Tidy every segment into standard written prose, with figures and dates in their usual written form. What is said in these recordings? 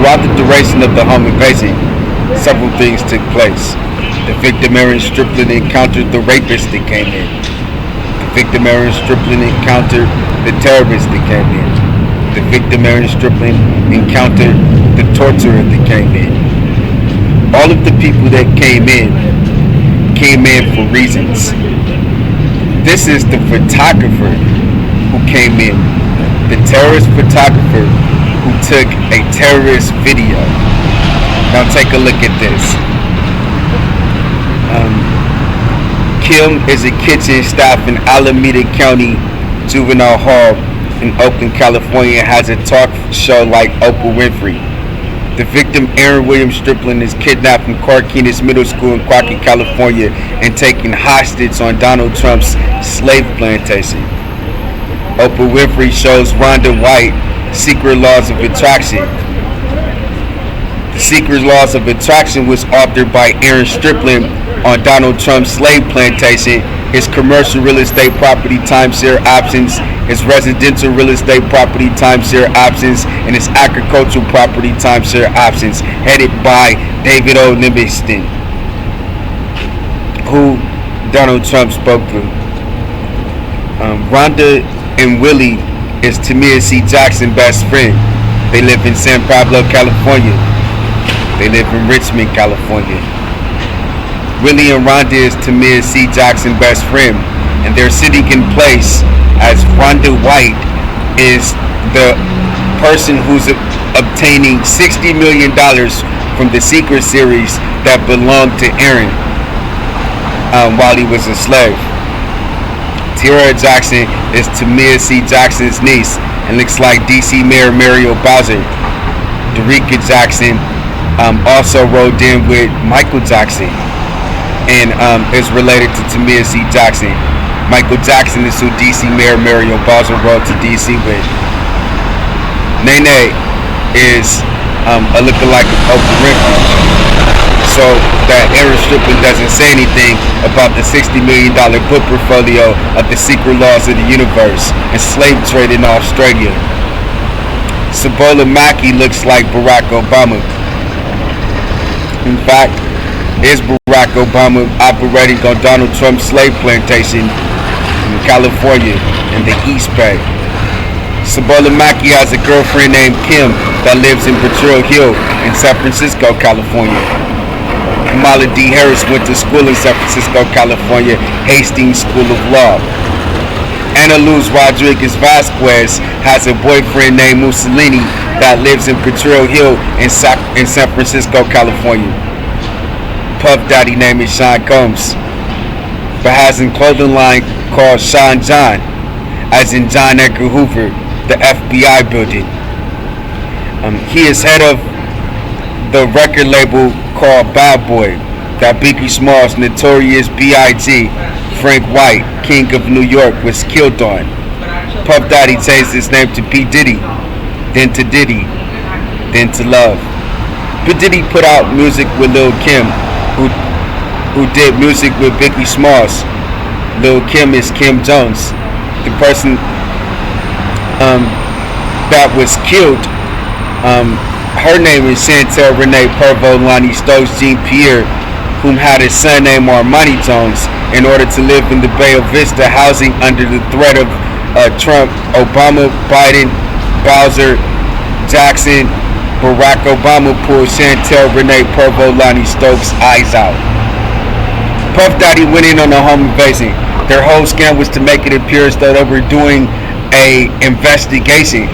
Throughout the duration of the home invasion, several things took place. The victim, Aaren Striplin, encountered the rapist that came in. The victim, Aaren Striplin, encountered the terrorist that came in. The victim, Aaren Striplin, encountered the torturer that came in. All of the people that came in for reasons. This is the photographer who came in, the terrorist photographer who took a terrorist video. Now take a look at this. Kim is a kitchen staff in Alameda County Juvenile Hall in Oakland, California, has a talk show like Oprah Winfrey. The victim, Aaren William Striplin, is kidnapped from Carquinez Middle School in Crockett, California, and taken hostage on Donald Trump's slave plantation. Oprah Winfrey shows Rhonda White Secret Laws of Attraction. The Secret Laws of Attraction was authored by Aaren Striplin on Donald Trump's slave plantation, his commercial real estate property timeshare options, his residential real estate property timeshare options, and his agricultural property timeshare options, headed by David O. Livingston, who Donald Trump spoke to. Rhonda and Willie is Tamir C. Jackson's best friend. They live in San Pablo, California. They live in Richmond, California. Willie and Rhonda is Tamir C. Jackson's best friend, and they're sitting in place as Rhonda White is the person who's obtaining $60 million from the Secret series that belonged to Aaren while he was a slave. Tiara Jackson is Tamir C. Jackson's niece and looks like DC Mayor Muriel Bowser. Derica Jackson also rode in with Michael Jackson and is related to Tamir C. Jackson. Michael Jackson is who DC Mayor Muriel Bowser rode to DC with. Nene is a lookalike of Oprah Winfrey. So that Aaren Striplin doesn't say anything about the $60 million book portfolio of the Secret Laws of the Universe and slave trade in Australia. Sabola Maki looks like Barack Obama. In fact, is Barack Obama operating on Donald Trump's slave plantation in California in the East Bay. Sabola Maki has a girlfriend named Kim that lives in Potrero Hill in San Francisco, California. Kamala D. Harris went to school in San Francisco, California, Hastings School of Law. Ana Luz Rodriguez Vasquez has a boyfriend named Mussolini that lives in Potrero Hill in San Francisco, California. Puff Daddy name is Sean Combs, but has a clothing line called Sean John, as in John Edgar Hoover, the FBI building. He is head of the record label called Bad Boy that Biggie Smalls' notorious B.I.G. Frank White, King of New York, was killed on. Puff Daddy changed his name to P. Diddy, then to Diddy, then to Love. P. Diddy put out music with Lil' Kim, who did music with Biggie Smalls. Lil' Kim is Kim Jones. The person that was killed, her name is Chantel Renee Pervo Lonnie Stokes Jean Pierre, whom had a son named Armani Jones, in order to live in the Bay of Vista housing under the threat of Trump, Obama, Biden, Bowser, Jackson. Barack Obama pulled Chantel Renee Pervo Lonnie Stokes' eyes out. Puff Daddy went in on a home invasion. Their whole scam was to make it appear as though they were doing a investigation.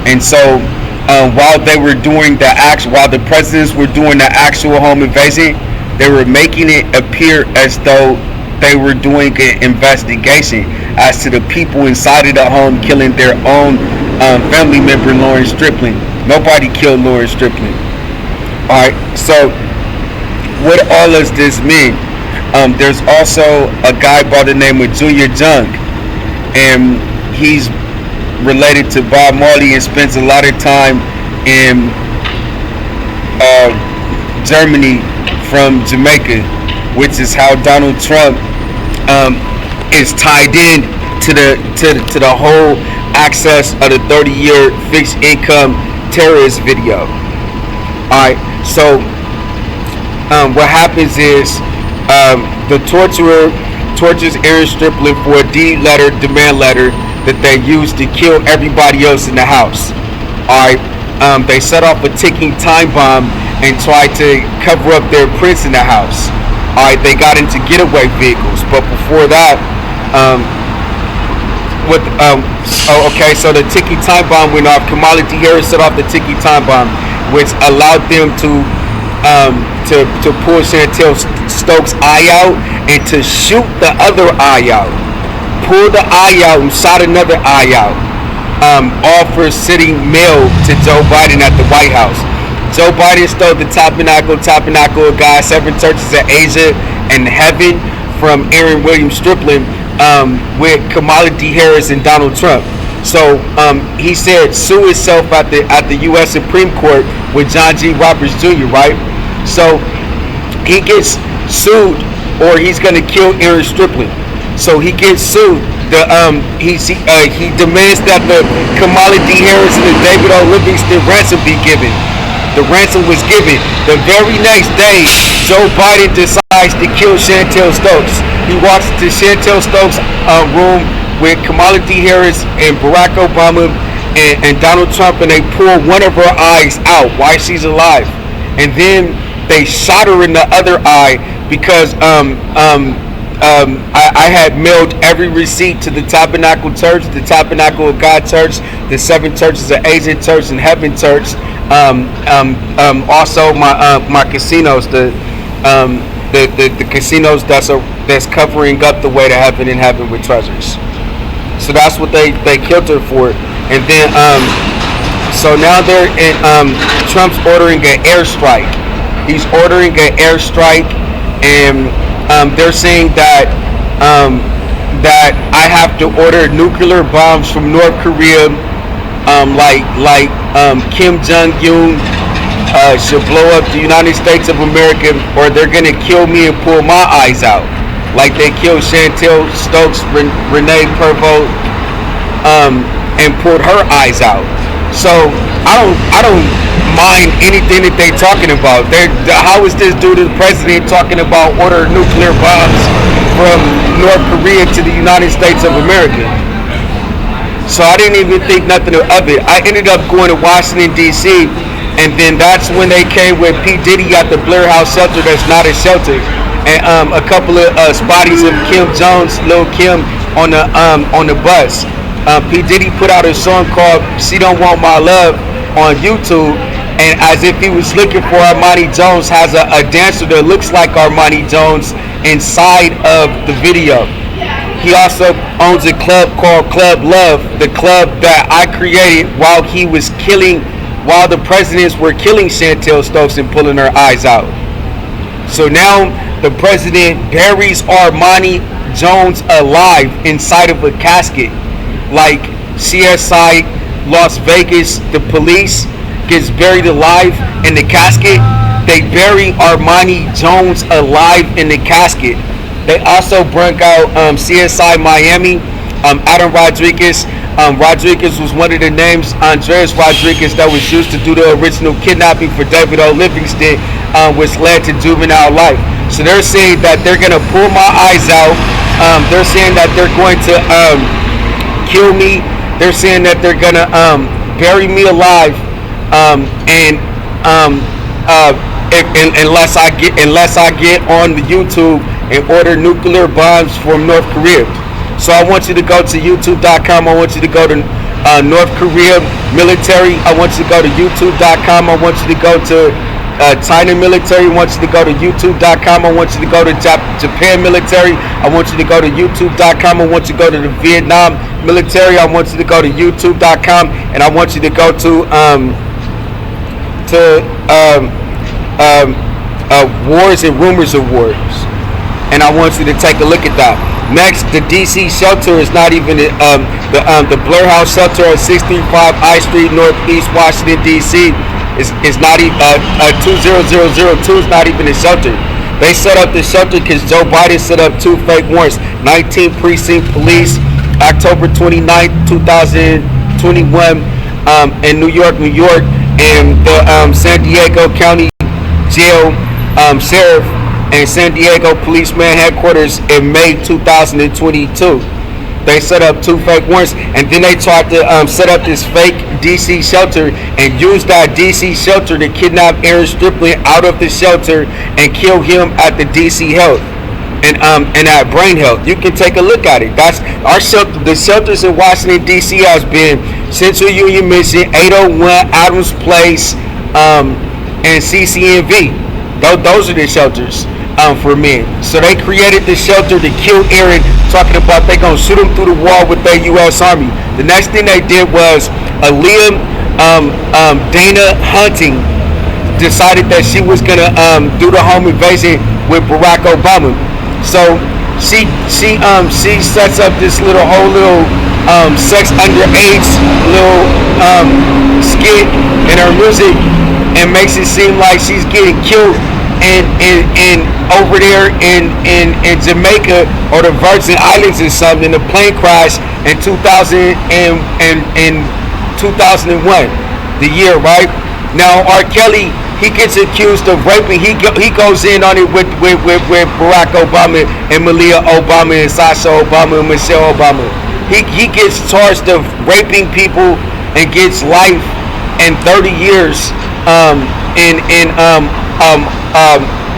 And so while the presidents were doing the actual home invasion, they were making it appear as though they were doing an investigation as to the people inside of the home killing their own family member, Lauren Striplin. Nobody killed Lauren Striplin. Alright, so what all does this mean? There's also a guy by the name of Junior Jung, and he's related to Bob Marley and spends a lot of time in Germany from Jamaica, which is how Donald Trump is tied in to the whole access of the 30-year fixed income terrorist video. All right, so what happens is the torturer tortures Aaren Striplin for a demand letter that they use to kill everybody else in the house. All right, they set off a ticking time bomb and tried to cover up their prints in the house. All right, they got into getaway vehicles, but before that, okay, so the ticking time bomb went off. Kamala Harris set off the ticking time bomb, which allowed them to pull Chantel Stokes' eye out and to shoot the other eye out, pull the eye out and shot another eye out, all for sitting mail to Joe Biden at the White House. Joe Biden stole the tabernacle of God, 7 churches of Asia and heaven from Aaren Williams Striplin with Kamala Harris and Donald Trump. So he said sue himself at the U.S. Supreme Court with John G. Roberts Jr., right? So he gets sued, or he's going to kill Aaren Striplin. So he gets sued. He demands that the Kamala Harris and the David O. Livingston ransom be given. The ransom was given. The very next day, Joe Biden decides to kill Chantel Stokes. He walks into Chantel Stokes' room with Kamala Harris and Barack Obama and Donald Trump, and they pull one of her eyes out while she's alive. And then they shot her in the other eye because I had mailed every receipt to the Tabernacle Church, the Tabernacle of God Church, the 7 churches of Asia Church and Heaven Church. Also my casinos, the casinos that's covering up the way to heaven and heaven with treasures. So that's what they killed her for. And then so now they're in Trump's ordering an airstrike. He's ordering an airstrike, and they're saying that I have to order nuclear bombs from North Korea, like Kim Jong-un should blow up the United States of America, or they're gonna kill me and pull my eyes out, like they killed Chantel Stokes, Renee Pervo, and pulled her eyes out. So I don't mind anything that they're talking about. How is this dude, the president, talking about order nuclear bombs from North Korea to the United States of America? So I didn't even think nothing of it. I ended up going to Washington, D.C., and then that's when they came with P. Diddy at the Blair House shelter that's not a shelter, and a couple of spotties of Kim Jones, Lil Kim, on the bus. P. Diddy put out a song called She Don't Want My Love on YouTube, and as if he was looking for Armani Jones, has a dancer that looks like Armani Jones inside of the video. He also owns a club called Club Love, the club that I created while the presidents were killing Chantel Stokes and pulling her eyes out. So now the president buries Armani Jones alive inside of a casket, like CSI Las Vegas, the police gets buried alive in the casket. They bury Armani Jones alive in the casket. They also brought out CSI Miami, Adam Rodriguez. Rodriguez was one of the names, Andres Rodriguez, that was used to do the original kidnapping for David O. Livingston, which led to juvenile life. So they're saying that they're going to pull my eyes out. They're saying that they're going to kill me. They're saying that they're going to bury me alive, unless I get on the YouTube and order nuclear bombs from North Korea. So I want you to go to youtube.com. I want you to go to North Korea military. I want you to go to youtube.com. I want you to go to China military. I want you to go to youtube.com. I want you to go to Japan military. I want you to go to youtube.com. I want you to go to the Vietnam military. I want you to go to youtube.com, and I want you to go to Wars and Rumors of Wars, and I want you to take a look at that. Next, the DC shelter is not even the Blair House shelter at 635 I Street, Northeast Washington, D.C. is not even 20002 is not even a shelter. They set up the shelter because Joe Biden set up 2 fake warrants. 19 precinct police, October 29th, 2021, in New York, and the San Diego County Jail Sheriff and San Diego Policeman Headquarters in May 2022. They set up 2 fake warrants, and then they tried to set up this fake DC shelter and use that DC shelter to kidnap Aaren Striplin out of the shelter and kill him at the DC Health and at Brain Health. You can take a look at it. That's our shelter. The shelters in Washington DC has been Central Union Mission, 801 Adams Place, and CCNV. Those are the shelters for men. So they created the shelter to kill Aaren, talking about they gonna shoot him through the wall with their U.S. Army. The next thing they did was Aaliyah Dana Hunting decided that she was gonna do the home invasion with Barack Obama. So she sets up this whole little sex underage little skit in her music and makes it seem like she's getting killed in over there in Jamaica or the Virgin Islands or something in a plane crash in 2000 and 2001, the year, right? Now R. Kelly, he gets accused of raping. He goes in on it with Barack Obama and Malia Obama and Sasha Obama and Michelle Obama. He gets charged of raping people and gets life and 30 years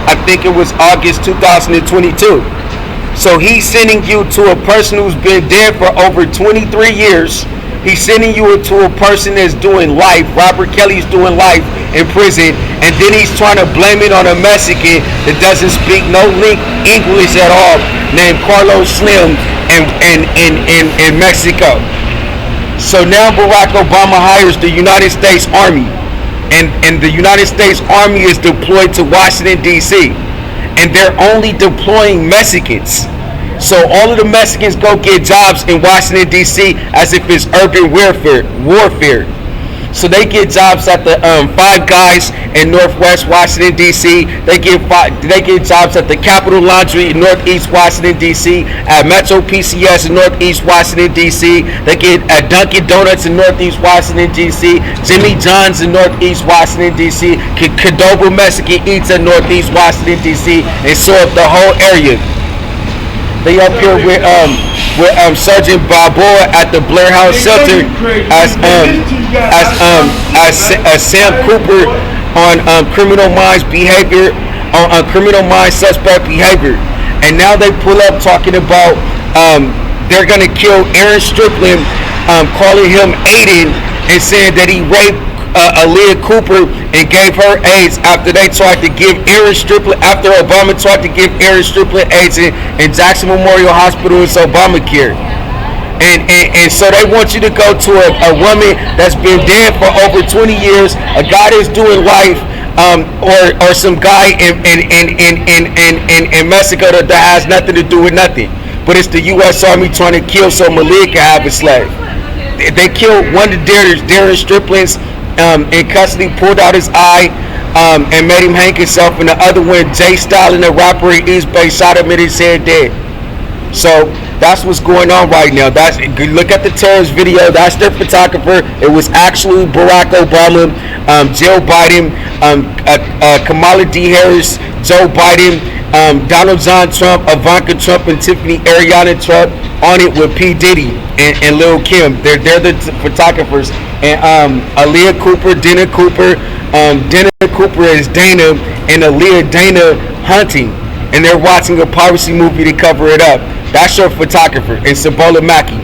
I think it was August 2022. So he's sending you to a person who's been dead for over 23 years. He's sending you to a person that's doing life. Robert Kelly's doing life in prison, and then he's trying to blame it on a Mexican that doesn't speak no English at all, named Carlos Slim in Mexico. So now Barack Obama hires the United States Army, and the United States Army is deployed to Washington D.C. and they're only deploying Mexicans. So all of the Mexicans go get jobs in Washington D.C. as if it's urban warfare. So they get jobs at the Five Guys in Northwest Washington D.C. They get jobs at the Capitol Laundry in Northeast Washington D.C. At Metro PCS in Northeast Washington D.C. They get at Dunkin' Donuts in Northeast Washington D.C. Jimmy John's in Northeast Washington D.C. Cadoba Mexican Eats in Northeast Washington D.C. and so up the whole area. They up here with Sergeant Balboa at the Blair House Shelter as Sam Cooper on criminal minds behavior, on criminal mind suspect behavior. And now they pull up talking about they're gonna kill Aaren Striplin, calling him Aiden and saying that he raped Aaliyah Cooper and gave her AIDS after they tried to give Aaren Striplin, after Obama tried to give Aaren Striplin AIDS in Jackson Memorial Hospital. It's Obamacare. And so they want you to go to a woman that's been dead for over 20 years, a guy that's doing life, or some guy in Mexico that has nothing to do with nothing. But it's the U.S. Army trying to kill so Malia can have a slave. They killed one of Darren Striplin's in custody, pulled out his eye and made him hang himself, and the other one, Jay Stalin, the rapper in East Bay, shot him in his head dead. So that's what's going on right now. Look at the terrorist video. That's their photographer. It was actually Barack Obama, Joe Biden, Kamala D. Harris, Joe Biden, Donald John Trump, Ivanka Trump, and Tiffany Ariana Trump on it with P. Diddy and Lil Kim. They're the photographers. And Aaliyah Cooper, Dana Cooper, Dana Cooper is Dana, and Aaliyah Dana Hunting. And they're watching a piracy movie to cover it up. That's your photographer. And Sabola Maki.